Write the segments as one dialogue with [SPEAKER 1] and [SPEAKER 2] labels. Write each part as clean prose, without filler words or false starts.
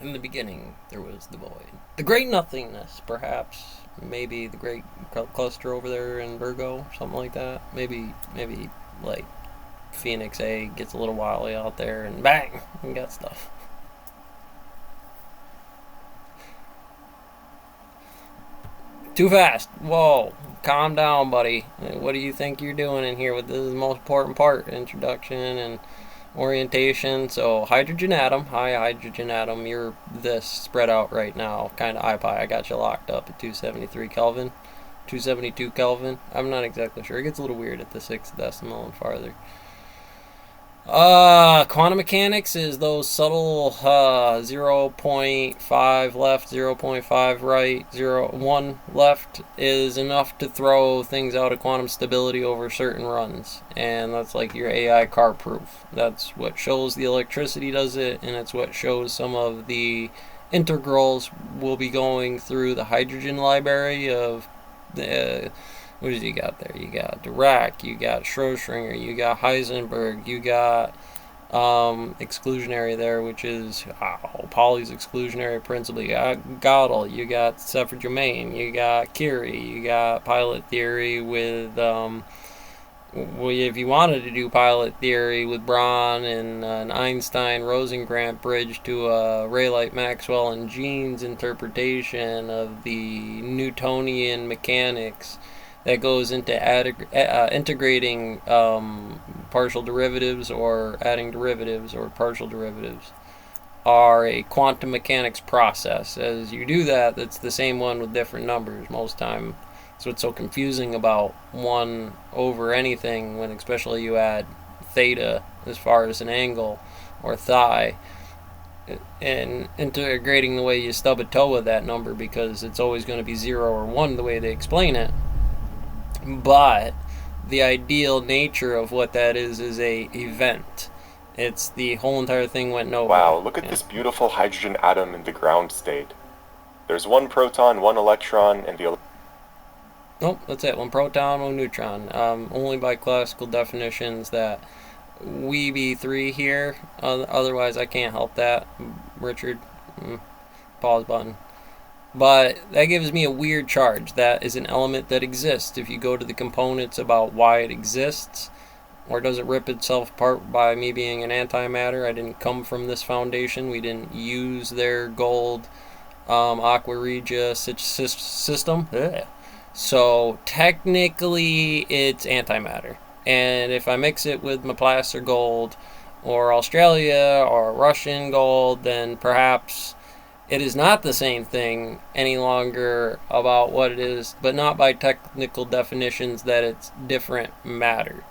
[SPEAKER 1] In the beginning, there was the void. The great nothingness, perhaps. Maybe the great cluster over there in Virgo, something like that. Maybe like Phoenix A gets a little wily out there and bang, we got stuff. Too fast. Whoa. Calm down, buddy. What do you think you're doing in here? This is the most important part. Introduction and orientation. So hydrogen atom. Hi, hydrogen atom. You're this spread out right now. Kind of iPi. I got you locked up at 273 Kelvin. 272 Kelvin. I'm not exactly sure. It gets a little weird at the sixth decimal and farther. Quantum mechanics is those subtle zero point 0.5 left, 0.5 right, 1 left is enough to throw things out of quantum stability over certain runs. And that's like your AI car proof. That's what shows the electricity does it, and it's what shows some of the integrals will be going through the hydrogen library of the what does you got there? You got Dirac, you got Schrödinger, you got Heisenberg, you got exclusionary there, which is Pauli's exclusionary principle. You got Gödel, you got Sefer-Germain, you got Curie, you got pilot theory with if you wanted to do pilot theory with Braun and an Einstein-Rosengrant bridge to a Rayleigh-Maxwell and Jeans interpretation of the Newtonian mechanics that goes into integrating partial derivatives or adding derivatives or partial derivatives are a quantum mechanics process. As you do that, it's the same one with different numbers most time. That's what's so confusing about 1 over anything when especially you add theta as far as an angle or phi and integrating the way you stub a toe with that number, because it's always going to be 0 or 1 the way they explain it. But the ideal nature of what that is a event. It's the whole entire thing went nowhere.
[SPEAKER 2] Wow, look at this beautiful hydrogen atom in the ground state. There's 1 proton, 1 electron, and the...
[SPEAKER 1] Nope, that's it. 1 proton, 1 neutron. Only by classical definitions that we be 3 here. Otherwise, I can't help that. Richard, pause button. But that gives me a weird charge. That is an element that exists. If you go to the components about why it exists, or does it rip itself apart by me being an antimatter? I didn't come from this foundation. We didn't use their gold Aqua Regia system. Ugh. So technically it's antimatter. And if I mix it with my placer gold or Australia or Russian gold, then perhaps it is not the same thing any longer about what it is, but not by technical definitions that it's different matter.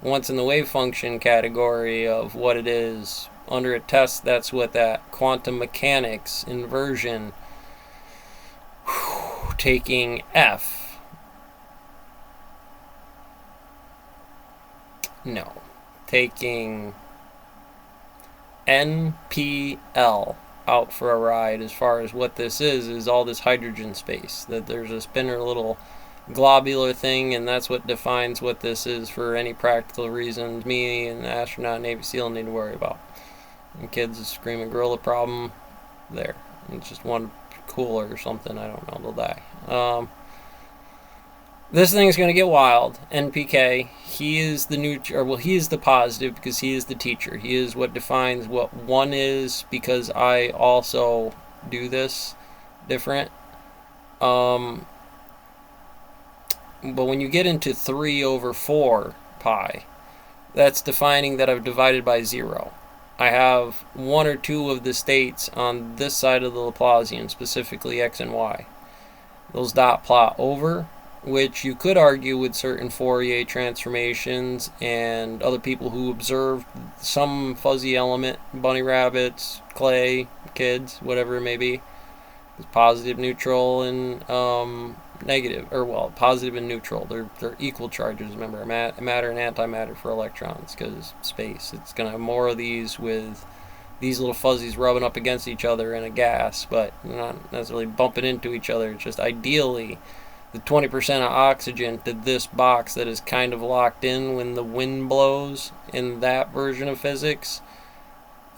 [SPEAKER 1] Once in the wave function category of what it is under a test, that's what that quantum mechanics inversion taking F. No. Taking NPL out for a ride as far as what this is all this hydrogen space. That there's a spinner little globular thing, and that's what defines what this is for any practical reasons me and the astronaut Navy SEAL need to worry about. And kids screaming gorilla problem there. It's just one cooler or something, I don't know, they'll die. This thing's going to get wild. NPK, he is the he is the positive because he is the teacher. He is what defines what 1 is, because I also do this different. But when you get into 3 over 4 pi, that's defining that I've divided by 0. I have 1 or 2 of the states on this side of the Laplacian, specifically x and y. Those dot plot over, which you could argue with certain Fourier transformations and other people who observed some fuzzy element, bunny rabbits, clay, kids, whatever it may be. It's positive, neutral, and negative, or well, positive and neutral. They're equal charges. Remember, matter and antimatter for electrons, because space. It's gonna have more of these with these little fuzzies rubbing up against each other in a gas, but not necessarily bumping into each other. It's just ideally the 20% of oxygen to this box that is kind of locked in when the wind blows in that version of physics.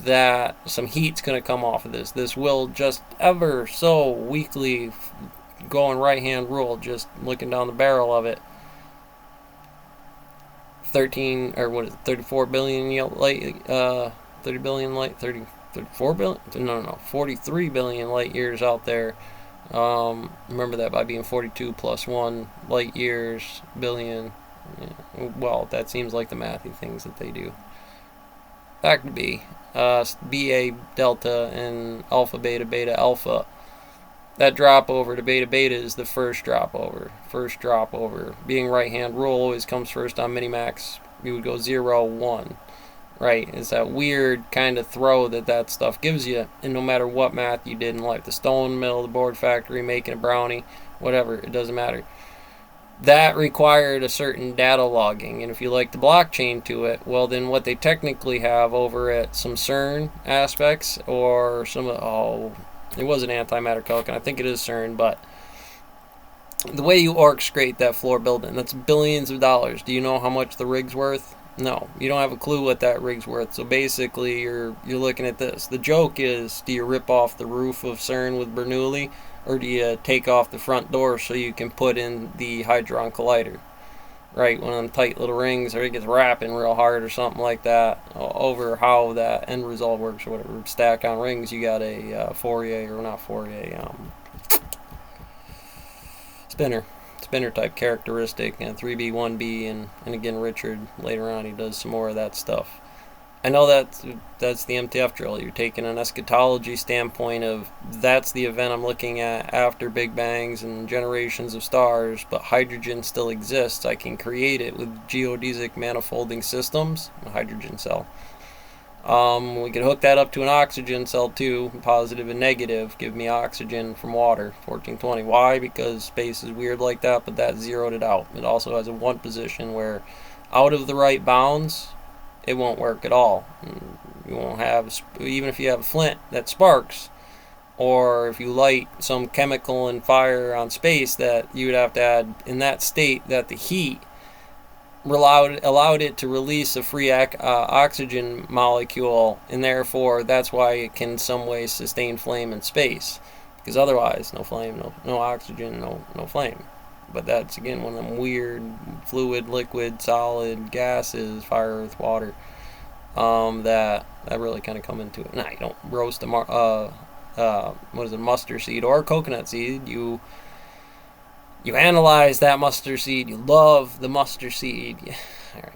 [SPEAKER 1] that some heat's going to come off of this. This will just ever so weakly going right-hand rule, just looking down the barrel of it. 34 billion light, 30 billion light, 34 billion, no, 43 billion light years out there. Remember that by being 42 plus 1 light years billion. Yeah. Well, that seems like the mathy things that they do. Back to B. BA delta and alpha beta beta alpha. That drop over to beta beta is the first drop over. Being right-hand rule always comes first on Minimax. You would go 0, 1. Right? It's that weird kind of throw that stuff gives you. And no matter what math you did in life, the stone mill, the board factory, making a brownie, whatever, it doesn't matter. That required a certain data logging. And if you like the blockchain to it, well, then what they technically have over at some CERN aspects or some, it was an antimatter calc, and I think it is CERN, but the way you orchestrate that floor building, that's billions of dollars. Do you know how much the rig's worth? No, you don't have a clue what that rig's worth. So basically, you're looking at this. The joke is, do you rip off the roof of CERN with Bernoulli, or do you take off the front door so you can put in the Hadron Collider? Right, one of them tight little rings, or it gets wrapping real hard or something like that, over how that end result works or whatever. Stack on rings, you got a Fourier, or not Fourier, spinner type characteristic, and 3B, 1B, and again Richard later on, he does some more of that stuff. I know that's the MTF drill. You're taking an eschatology standpoint of that's the event I'm looking at after Big Bangs and generations of stars, but hydrogen still exists. I can create it with geodesic manifolding systems, a hydrogen cell. We could hook that up to an oxygen cell too, positive and negative, give me oxygen from water, 1420. Why? Because space is weird like that, but that zeroed it out. It also has a 1 position where out of the right bounds, it won't work at all. You won't have, even if you have a flint that sparks, or if you light some chemical and fire on space, that you would have to add in that state that the heat allowed it to release a free oxygen molecule, and therefore that's why it can in some way sustain flame in space, because otherwise no flame, no oxygen, no flame. But that's, again, one of them weird fluid, liquid, solid gases, fire, earth, water, that really kind of come into it. Now, you don't roast a mustard seed or a coconut seed. You analyze that mustard seed. You love the mustard seed. All right.